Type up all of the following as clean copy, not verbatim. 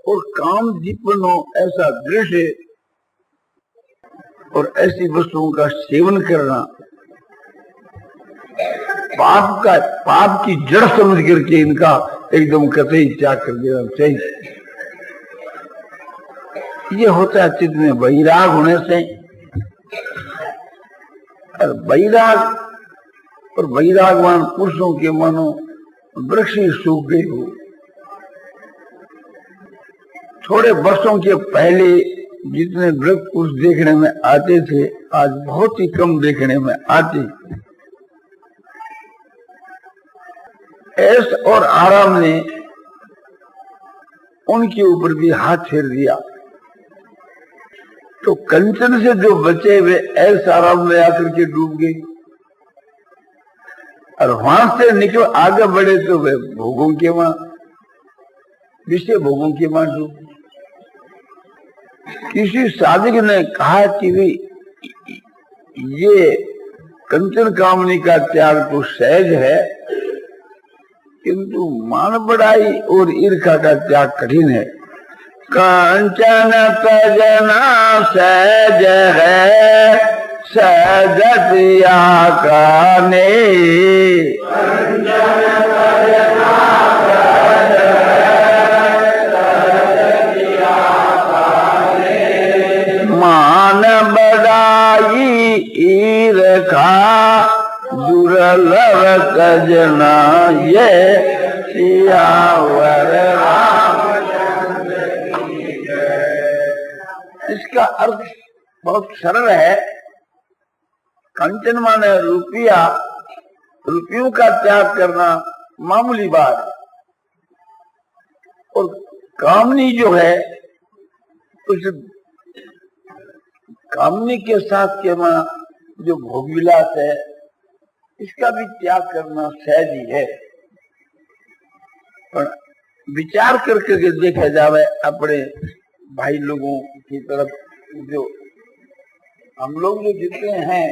और काम दीपनो ऐसा दृश्य और ऐसी वस्तुओं का सेवन करना पाप की जड़ समझ करके इनका एकदम कतई त्याग कर देना चाहिए। ये होता है चित्त में वैराग होने से। और वैरागवान पुरुषों के मानो वृक्ष ही सूख गए हो। थोड़े वर्षों के पहले जितने वृक्ष पुरुष देखने में आते थे, आज बहुत ही कम देखने में आते। ऐश और आराम ने उनके ऊपर भी हाथ फेर दिया, तो कंचन से जो बचे वे ऐश आराम में आकर के डूब गए, और वहां से निकल आगे बढ़े तो वे भोगों के वहां, विषय भोगों के वहां डूब। किसी साधक ने कहा कि ये कंचन कामनी का त्याग तो सहज है, किंतु मान बढ़ाई और ईर्ष्या का त्याग कठिन है। कंचन तजना सहज है, सहज त्याग करने। मान बढ़ाई ईर्ष्या दुर्लभ तजना, ये सियावर रामचंद्र की जय। इसका अर्थ बहुत सरल है। कंचन माने रुपया, रुपयों का त्याग करना मामूली बात है, और कामनी जो है उस कामनी के साथ के मां जो भोग विलास है, इसका भी त्याग करना सहज ही है। पर विचार करके देखा जावे अपने भाई लोगों की तरफ, जो हम लोग जो जितने हैं,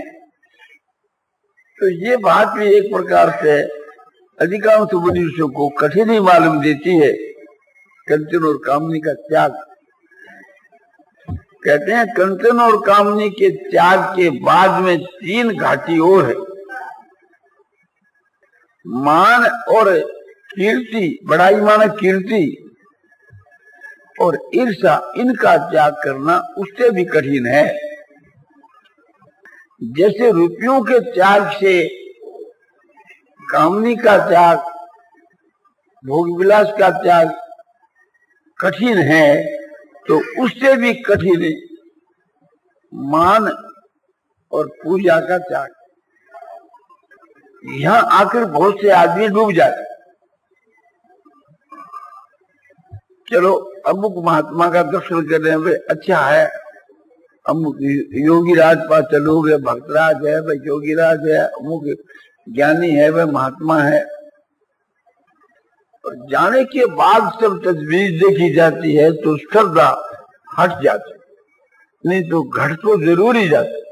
तो ये बात भी एक प्रकार से अधिकांश मनुष्यों को कठिन ही मालूम देती है, कंचन और कामनी का त्याग। कहते हैं कंचन और कामनी के त्याग के बाद में 3 घाटी और है। मान और कीर्ति, बड़ाई माने कीर्ति और ईर्ष्या, इनका त्याग करना उससे भी कठिन है। जैसे रुपयों के त्याग से कामनी का त्याग, भोग विलास का त्याग कठिन है, तो उससे भी कठिन मान और पूजा का त्याग। यहां आकर बहुत से आदमी डूब जाते। चलो अमुक महात्मा का दर्शन करने में अच्छा है, अमुक योगी राज पास चलो, वे भक्तराज है, वे योगीराज है, अमुक ज्ञानी है, वे महात्मा है। और जाने के बाद सब तजवीज देखी जाती है तो श्रद्धा हट जाती, नहीं तो घट तो जरूर ही जाती।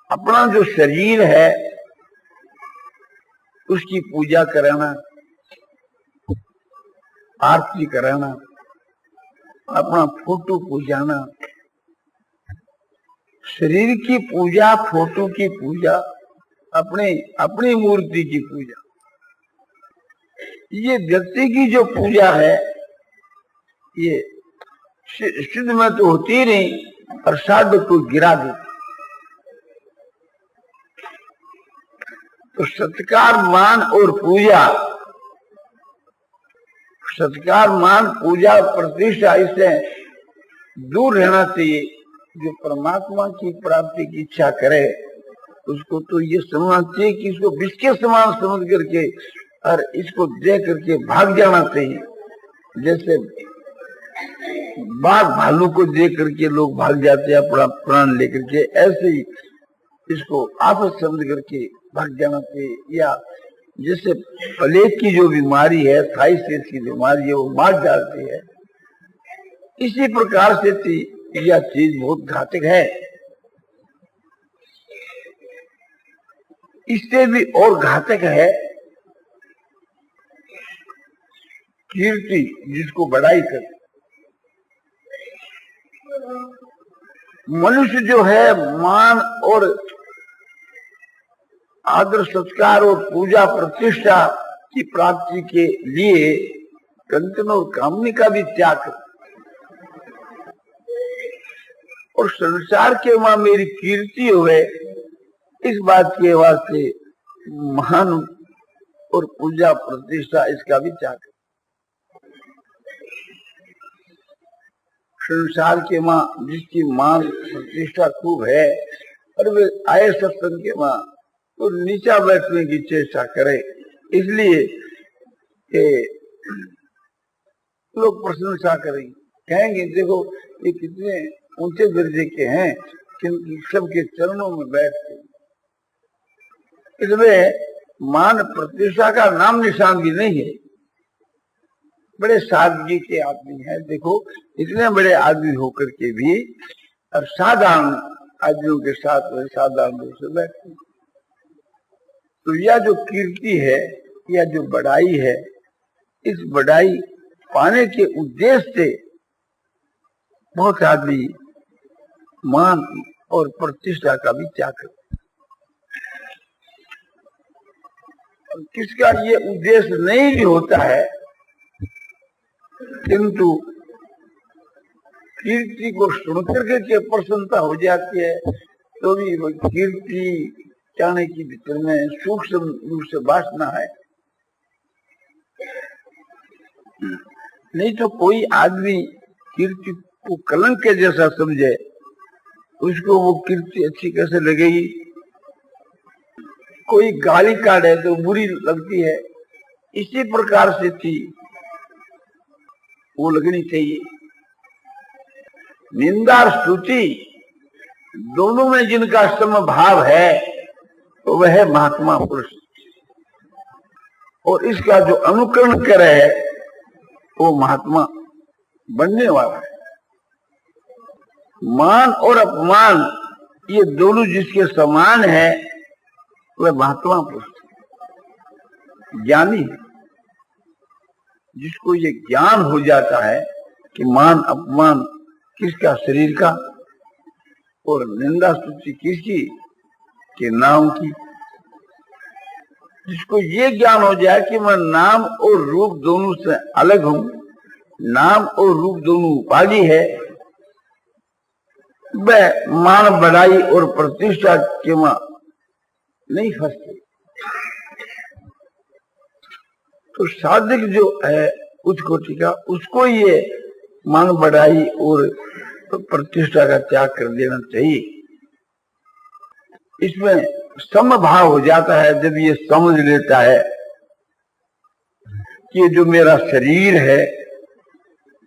अपना जो शरीर है उसकी पूजा कराना, आरती कराना, अपना फोटो पूजाना, शरीर की पूजा, फोटो की पूजा, अपनी मूर्ति की पूजा, ये व्यक्ति की जो पूजा है ये सिद्ध में तो होती नहीं, और साधक को गिरा देती। तो सत्कार, मान और पूजा, सत्कार, मान, पूजा, प्रतिष्ठा, इससे दूर रहना चाहिए। जो परमात्मा की प्राप्ति की इच्छा करे उसको तो ये समझना चाहिए कि इसको विष के समान समझ करके और इसको देख करके भाग जाना चाहिए। जैसे बाघ भालू को देख करके लोग भाग जाते हैं अपना प्राण लेकर के, ऐसे ही इसको आपस समझ करके भाग जाना चाहिए। या जैसे प्लेग की जो बीमारी है, थाइसिस की बीमारी है, वो मार डालती है, इसी प्रकार से यह चीज बहुत घातक है। इससे भी और घातक है कीर्ति जिसको बड़ाई करे। मनुष्य जो है मान और आदर सत्कार और पूजा प्रतिष्ठा की प्राप्ति के लिए कंचन और कामनी का भी त्याग करे। और संसार के वहां मेरी कीर्ति हुए इस बात के वास्ते महान और पूजा प्रतिष्ठा इसका भी त्याग करे। संसार के माँ जिसकी मान प्रतिष्ठा खूब है और वे आए सत्संग के माँ तो नीचा बैठने की चेष्टा करे, इसलिए कि लोग प्रशंसा करेंगे, कहेंगे देखो ये कितने ऊंचे दर्जे के हैं किंतु सबके चरणों में बैठते। इसमें मान प्रतिष्ठा का नाम निशान भी नहीं है। बड़े सादगी के आदमी हैं, देखो इतने बड़े आदमी होकर के भी और साधारण आदमियों के साथ साधारण रूप से बैठते। तो यह जो कीर्ति है या जो बड़ाई है, इस बड़ाई पाने के उद्देश्य से बहुत आदमी मान और प्रतिष्ठा का भी त्याग करते। किसका ये उद्देश्य नहीं भी होता है किंतु कीर्ति को सुनकर के प्रसन्नता हो जाती है, तो भी वो कीर्ति चाहने की भीतर में सूक्ष्म रूप से वासना है। नहीं तो कोई आदमी कीर्ति को कलंक के जैसा समझे, उसको वो कीर्ति अच्छी कैसे लगेगी। कोई गाली काटे तो बुरी लगती है, इसी प्रकार से थी वो लगनी चाहिए। निंदा और स्तुति दोनों में जिनका समभाव है तो वह है महात्मा पुरुष, और इसका जो अनुकरण करे वो महात्मा बनने वाला है। मान और अपमान ये दोनों जिसके समान है वह महात्मा पुरुष ज्ञानी है। जिसको ये ज्ञान हो जाता है कि मान अपमान किसका, शरीर का, और निंदा स्तुति किसकी, के नाम की। जिसको ये ज्ञान हो जाए कि मैं नाम और रूप दोनों से अलग हूं, नाम और रूप दोनों उपाधि है, वह मान बढ़ाई और प्रतिष्ठा के वहां नहीं फंसते। तो साधक जो है उच्च कोटि का, उसको ये मान बढ़ाई और प्रतिष्ठा का त्याग कर देना चाहिए। इसमें समभाव हो जाता है जब ये समझ लेता है कि ये जो मेरा शरीर है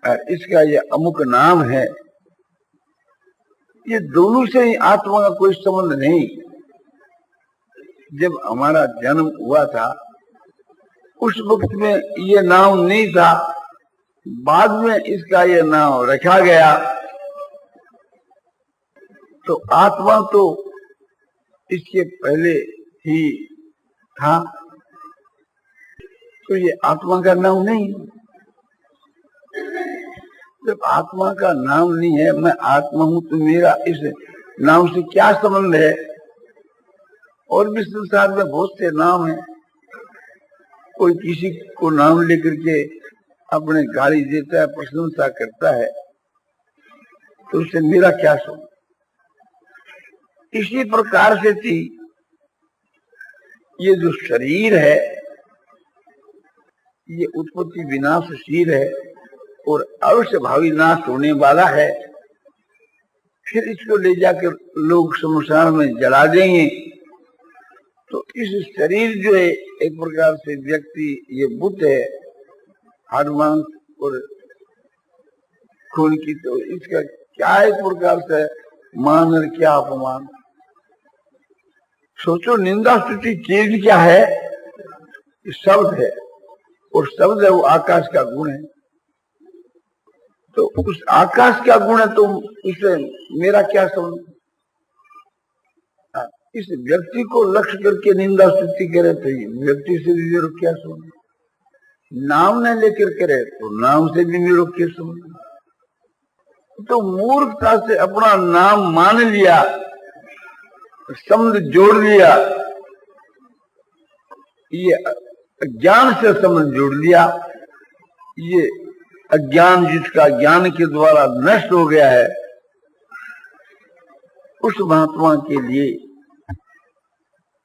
और इसका ये अमुक नाम है, ये दोनों से ही आत्मा का कोई संबंध नहीं। जब हमारा जन्म हुआ था उस वक्त में ये नाम नहीं था, बाद में इसका ये नाम रखा गया। तो आत्मा तो इसके पहले ही था, तो ये आत्मा का नाम नहीं। जब आत्मा का नाम नहीं है, मैं आत्मा हूं, तो मेरा इस नाम से क्या संबंध है। और भी संसार में बहुत से नाम हैं, कोई किसी को नाम लेकर के अपने गाली देता है, प्रशंसा करता है, तो उससे मेरा क्या संबंध। इसी प्रकार से थी ये जो शरीर है ये उत्पत्ति विनाशशील है और अवश्य भावी नाश होने वाला है। फिर इसको ले जाकर लोग शमशान में जला देंगे। तो इस शरीर जो है एक प्रकार से व्यक्ति ये बुत है, हाड़ मांस और खून की, तो इसका क्या एक प्रकार से मान और क्या अपमान। सोचो निंदा स्तुति चीज क्या है, शब्द है, और शब्द है वो आकाश का गुण है। तो उस आकाश का गुण है तो उससे मेरा क्या संबंध। इस व्यक्ति को लक्ष्य करके निंदा स्तुति करे तो व्यक्ति से भी मेरा क्या संबंध। नाम न लेकर करे तो नाम से भी मेरे के समझ। तो मूर्खता से अपना नाम मान लिया, संबंध जोड़ लिया, ये अज्ञान से संबंध जोड़ लिया। ये अज्ञान जिसका ज्ञान के द्वारा नष्ट हो गया है, उस महात्मा के लिए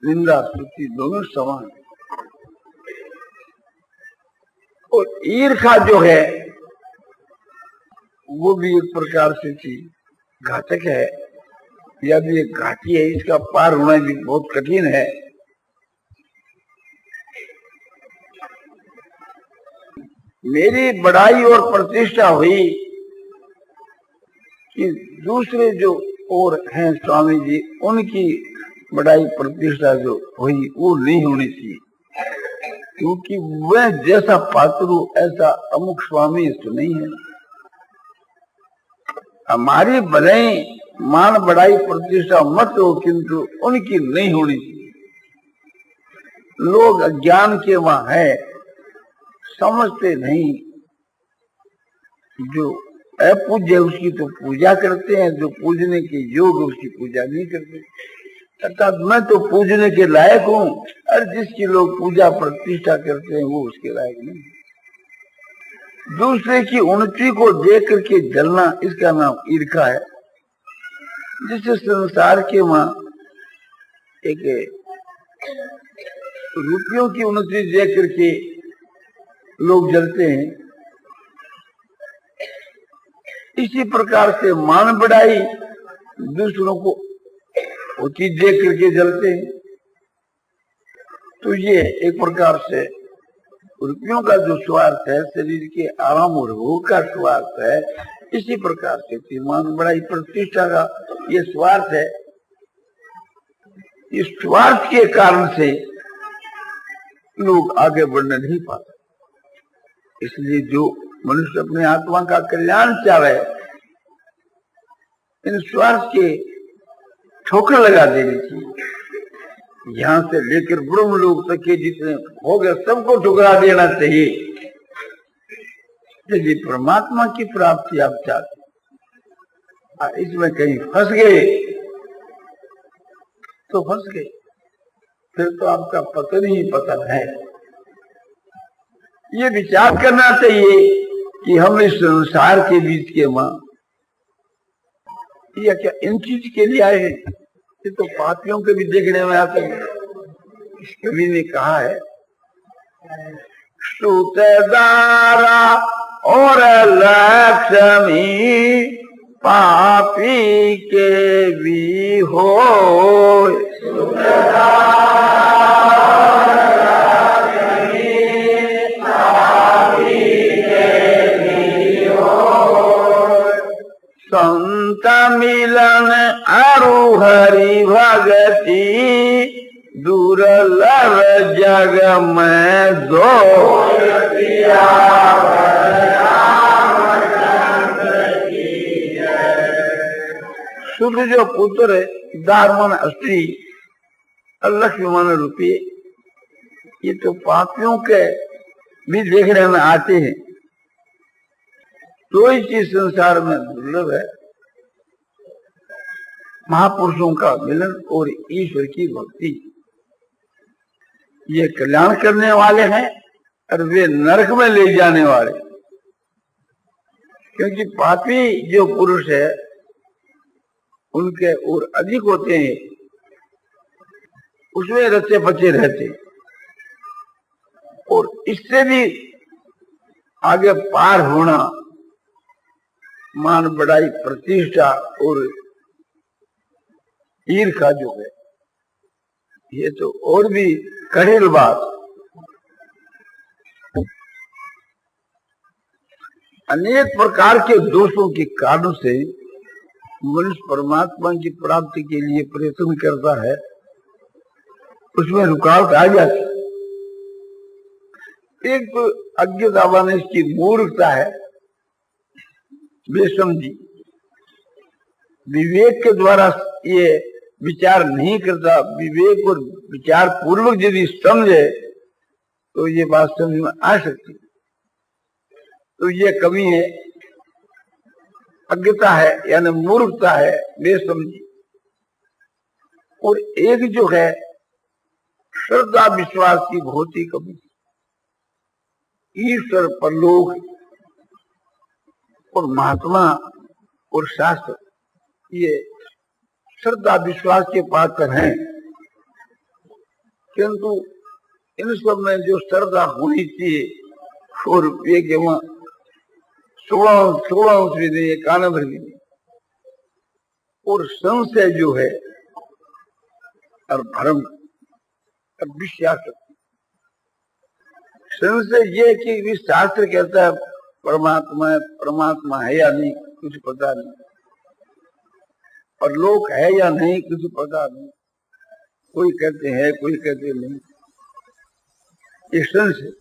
निंदा स्तुति दोनों समान। और ईर्ष्या जो है वो भी एक प्रकार से चीज घातक है, या भी एक घाटी है, इसका पार होना भी बहुत कठिन है। मेरी बड़ाई और प्रतिष्ठा हुई कि दूसरे जो और हैं स्वामी जी, उनकी बड़ाई प्रतिष्ठा जो हुई वो नहीं होनी चाहिए, क्योंकि वह जैसा पात्र ऐसा अमुक स्वामी तो नहीं है। हमारी भलाई मान बड़ाई प्रतिष्ठा मत हो, किंतु उनकी नहीं होनी चाहिए। लोग अज्ञान के वहां है, समझते नहीं। जो अपूज्य उसकी तो पूजा करते हैं, जो पूजने के योग्य उसकी पूजा नहीं करते। अर्थात मैं तो पूजने के लायक हूँ, और जिसकी लोग पूजा प्रतिष्ठा करते हैं वो उसके लायक नहीं। दूसरे की उन्नति को देख करके जलना, इसका नाम ईर्ष्या है। जिससे संसार के वहां एक रुपयों की उन्नति देख करके लोग जलते हैं, इसी प्रकार से मान बढ़ाई दूसरों को वो चीज देख करके जलते हैं। तो ये एक प्रकार से रुपयों का जो स्वार्थ है, शरीर के आराम और भोग का स्वार्थ है, इसी प्रकार से मान बढ़ाई प्रतिष्ठा का ये स्वार्थ है। इस स्वार्थ के कारण से लोग आगे बढ़ने नहीं पाते। इसलिए जो मनुष्य अपने आत्मा का कल्याण चाहे, इन स्वार्थ के ठोकर लगा देनी चाहिए। यहां से लेकर ब्रह्म लोक तक के जितने हो गए सबको ठुकरा देना चाहिए। यदि परमात्मा की प्राप्ति आप चाहते, इसमें कहीं फंस गए तो फंस गए, फिर तो आपका पतन ही पतन है। ये विचार करना चाहिए कि हम इस संसार के बीच के मां या क्या इन चीज के लिए आए हैं? ये तो पापियों के भी देखने में आते हैं। इस कवि ने कहा है, सूतेदारा और लक्ष्मी पापी के भी हो। संत मिलन अरु हरि भगति दुर्लभ जग में दो। शुद्ध जो पुत्र दारमन स्त्री लक्ष्मी मन रुपये, ये तो पापियों के भी देखने में आते हैं। तो ही चीज संसार में दुर्लभ है, महापुरुषों का मिलन और ईश्वर की भक्ति। ये कल्याण करने वाले हैं और वे नरक में ले जाने वाले। क्योंकि पापी जो पुरुष है उनके और अधिक होते हैं, उसमें रचे बचे रहते, और इससे भी आगे पार होना मान बढ़ाई प्रतिष्ठा और ईर्ष्या जो है, ये तो और भी कठिन बात। अनेक प्रकार के दोषों के कारण से मनुष्य परमात्मा की प्राप्ति के लिए प्रयत्न करता है, उसमें रुकावट आ जाती। एक तो अज्ञातवान इसकी मूर्खता है, बेसमझी, विवेक के द्वारा ये विचार नहीं करता। विवेक और विचार पूर्वक यदि समझे तो ये बात समझ में आ सकती। तो ये कमी है, अज्ञता है, यानी मूर्खता है, बेसमझी। और एक जो है श्रद्धा विश्वास की बहुत ही कमी। ईश्वर, परलोक और महात्मा और शास्त्र, ये श्रद्धा विश्वास के पात्र हैं, किंतु इन सब में जो श्रद्धा होनी चाहिए, 100 रुपये के वहां 16 अंश भी नहीं, 91 भी नहीं। और संशय जो है और भ्रम और विश्वास, संशय ये कि भी शास्त्र कहता है परमात्मा है या नहीं कुछ पता नहीं, और लोक है या नहीं कुछ पता नहीं, कोई कहते हैं कोई कहते नहीं। ये संशय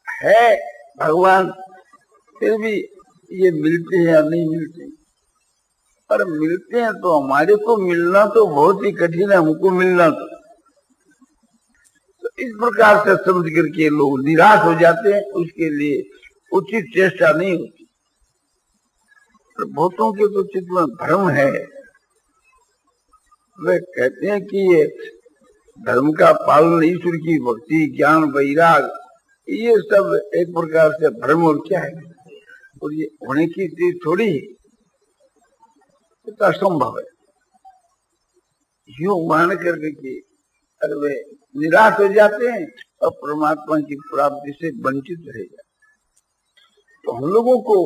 है भगवान, फिर भी ये मिलते हैं या नहीं मिलते, पर मिलते हैं तो हमारे को मिलना तो बहुत ही कठिन है, हमको मिलना तो इस प्रकार से समझ करके लोग निराश हो जाते हैं, उसके लिए उचित चेष्टा नहीं होती। पर बहुतों के तो चित्त में भ्रम है, वे कहते हैं कि ये धर्म का पालन, ईश्वर की भक्ति, ज्ञान, वैराग, ये सब एक प्रकार से भ्रम और क्या है, और ये होने की चीज थोड़ी है, असंभव है। यूं मान करके अरे वे निराश हो जाते हैं और परमात्मा की प्राप्ति से वंचित रह जाते। तो हम लोगों को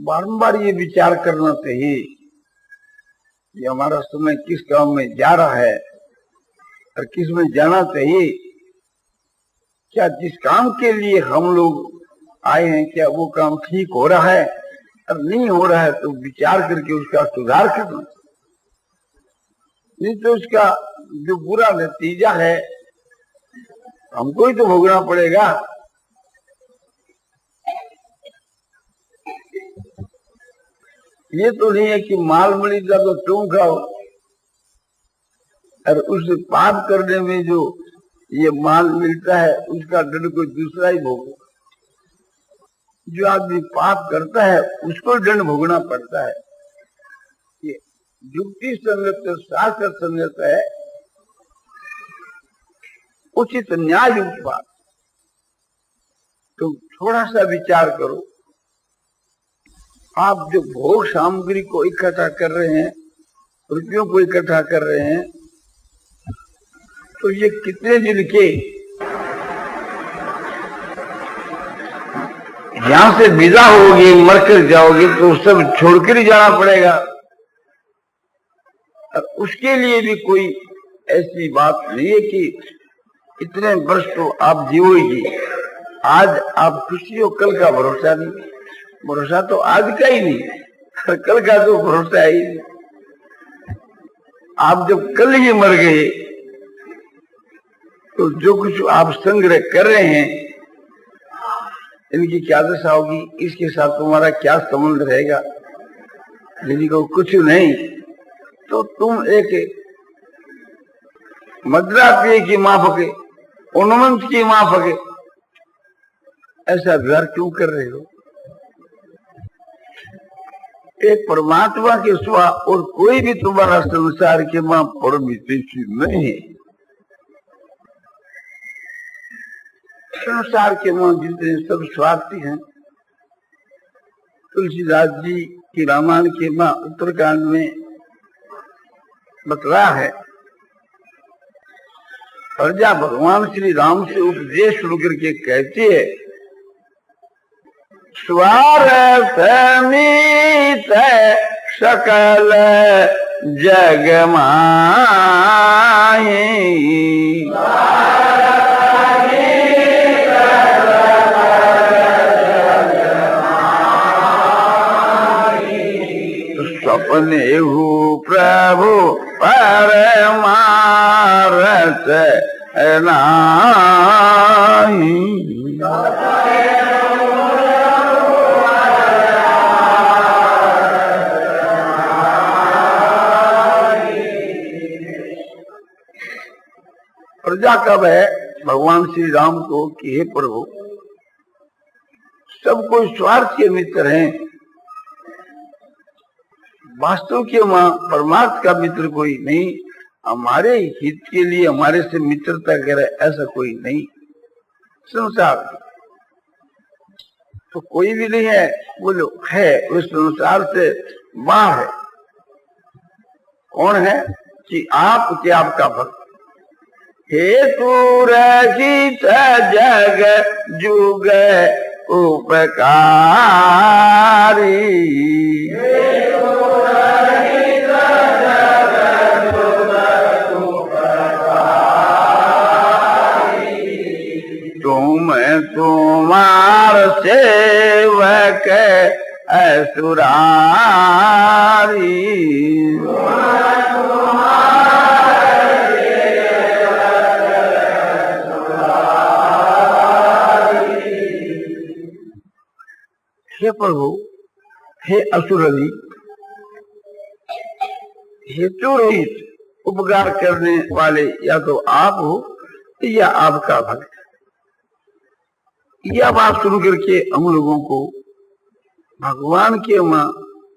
बारंबार ये विचार करना चाहिए कि हमारा समय किस काम में जा रहा है और किस में जाना चाहिए। क्या जिस काम के लिए हम लोग आए हैं, क्या वो काम ठीक हो रहा है, और नहीं हो रहा है तो विचार करके उसका सुधार करना, नहीं तो उसका जो बुरा नतीजा है हमको ही तो भोगना पड़ेगा। ये तो नहीं है कि माल मिलेगा तो तुम खाओ, और उस पाप करने में जो ये माल मिलता है उसका दंड कोई दूसरा ही भोगे। जो आदमी पाप करता है उसको दंड भोगना पड़ता है। ये युक्ति संगत, शास्त्र संगत है, उचित न्याय युक्त बात। तुम थोड़ा सा विचार करो, आप जो भोग सामग्री को इकट्ठा कर रहे हैं, रुपयों को इकट्ठा कर रहे हैं, तो ये कितने दिन के यहां से विदा होगी, मरकर जाओगे तो सब छोड़कर ही जाना पड़ेगा। और उसके लिए भी कोई ऐसी बात नहीं है कि इतने वर्ष तो आप जीवोगी। आज आप खुशी हो, कल का भरोसा नहीं, भरोसा तो आज का ही नहीं, कल का तो भरोसा ही नहीं। आप जब कल ही मर गए तो जो कुछ आप संग्रह कर रहे हैं इनकी क्या दशा होगी, इसके साथ तुम्हारा क्या संबंध रहेगा। यदि को कुछ नहीं तो तुम एक मदरा पिए की माफक, उन्मंत की माफक ऐसा व्यवहार क्यों कर रहे हो। एक परमात्मा के सिवा और कोई भी तुम्हारा संसार के मां परम हितैषी नहीं है। संसार के मां जितने सब स्वार्थी हैं, तुलसीदास जी की रामायण के मां उत्तरकांड में बतलाया है। प्रजा भगवान श्री राम से उपदेश सुन करके कहती है, स्वार्थ मीत सकल जग माही, स्वप्ने हु प्रभु परमारथ नाही। प्रजा कब है, भगवान श्री राम को कि हे प्रभु, सब कोई स्वार्थ के मित्र हैं, वास्तव के वहां परमार्थ का मित्र कोई नहीं, हमारे हित के लिए हमारे से मित्रता करे ऐसा कोई नहीं संसार। तो कोई भी नहीं है, बोलो है उस संसार से बाहर है। कौन है कि आप के आपका भक्त। हेतु रहित जग जुग उपकारी, तुम तुम्हार सेवक असुरारी, हे प्रभु, हे असुररी, हेतु रहित उपकार करने वाले या तो आप हो या आपका भक्त। यह बात सुन करके हम लोगों को भगवान के वहां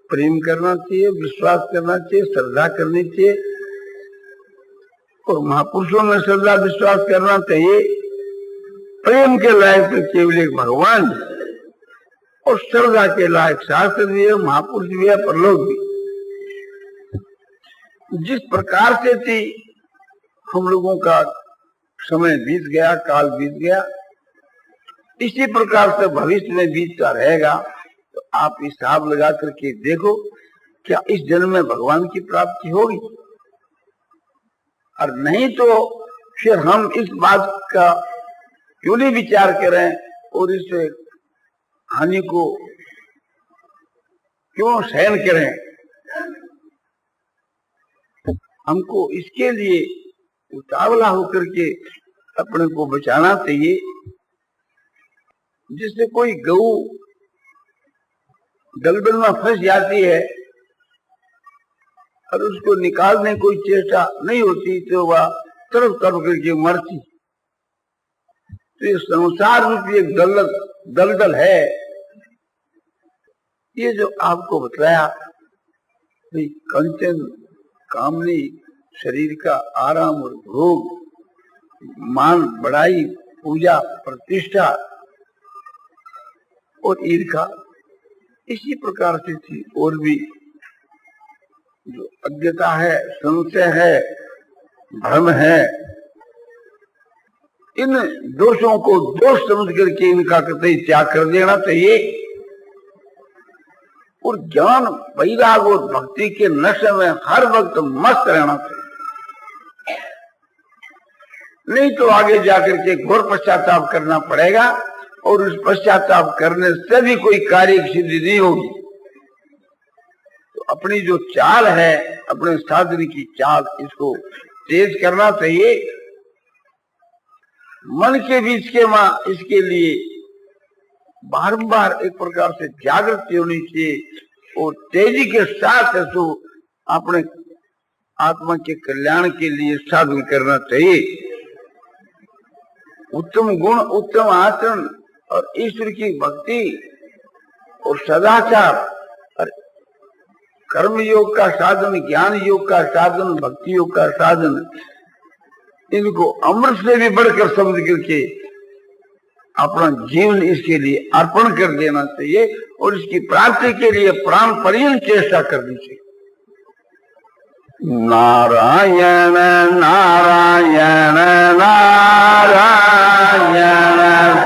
प्रेम करना चाहिए, विश्वास करना चाहिए, श्रद्धा करनी चाहिए, और महापुरुषों में श्रद्धा विश्वास करना चाहिए। प्रेम के लायक तो केवल एक भगवान, और श्रद्धा के लायक शास्त्र भी है, महापुरुष भी है, परलोक भी। जिस प्रकार से थी हम लोगों का समय बीत गया, काल बीत गया, इसी प्रकार से भविष्य में बीतता रहेगा। तो आप हिसाब लगा करके देखो, क्या इस जन्म में भगवान की प्राप्ति होगी? और नहीं तो फिर हम इस बात का क्यों नहीं विचार करें और इस हानि को क्यों सहन करें? हमको इसके लिए उतावला होकर के अपने को बचाना चाहिए। जिससे कोई गऊ दलदल में फंस जाती है और उसको निकालने कोई चेष्टा नहीं होती तो वह तरफ तरफ करके मरती। तो ये संसार रूपी एक दलदल है। ये जो आपको बताया कंचन, कामनी, शरीर का आराम और भोग, मान बढ़ाई, पूजा, प्रतिष्ठा और ईर्ष्या, इसी प्रकार से थी। और भी जो अज्ञता है, संशय है, भ्रम है, इन दोषों को दोष समझ करके इनका कतई त्याग कर देना चाहिए और ज्ञान, वैराग और भक्ति के नशे में हर वक्त मस्त रहना चाहिए। नहीं तो आगे जाकर के घोर पश्चाताप करना पड़ेगा और उस पश्चाताप करने से भी कोई कार्य की सिद्धि नहीं होगी। तो अपनी जो चाल है, अपने साधन की चाल, इसको तेज करना चाहिए। मन के बीच के मां इसके लिए बारंबार एक प्रकार से जागृति होनी चाहिए और तेजी के साथ इसको अपने आत्मा के कल्याण के लिए साधन करना चाहिए। उत्तम गुण, उत्तम आचरण और ईश्वर की भक्ति और सदाचार और कर्म योग का साधन, ज्ञान योग का साधन, भक्ति योग का साधन, इनको अमृत से भी बढ़कर समझ करके अपना जीवन इसके लिए अर्पण कर देना चाहिए और इसकी प्राप्ति के लिए प्राण पर्यंत चेष्टा करनी चाहिए। नारायण नारायण नारायण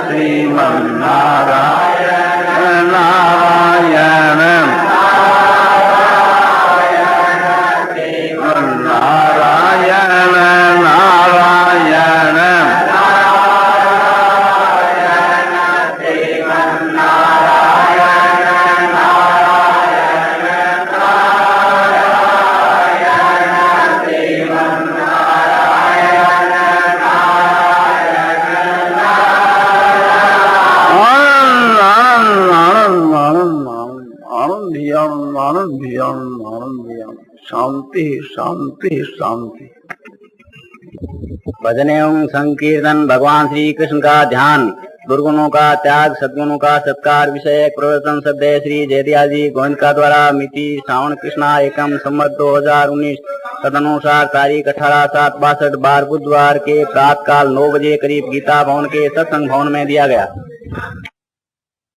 श्रीमन् नारायण नारायण श्रीमन् नारायण नारायण आनंद, शांति शांति शांति। भजन एवं संकीर्तन, भगवान श्री कृष्ण का ध्यान, दुर्गुणों का त्याग, सद्गुणों का सत्कार, विषय प्रवर्तन सद्य श्री जयदयाजी गोविंद का द्वारा मिति श्रावण कृष्णा एकम संवत 2019 तदनुसार तारीख 18/7/62 बार बुधवार के प्रातः काल 9 बजे करीब गीता भवन के सत्संग भवन में दिया गया।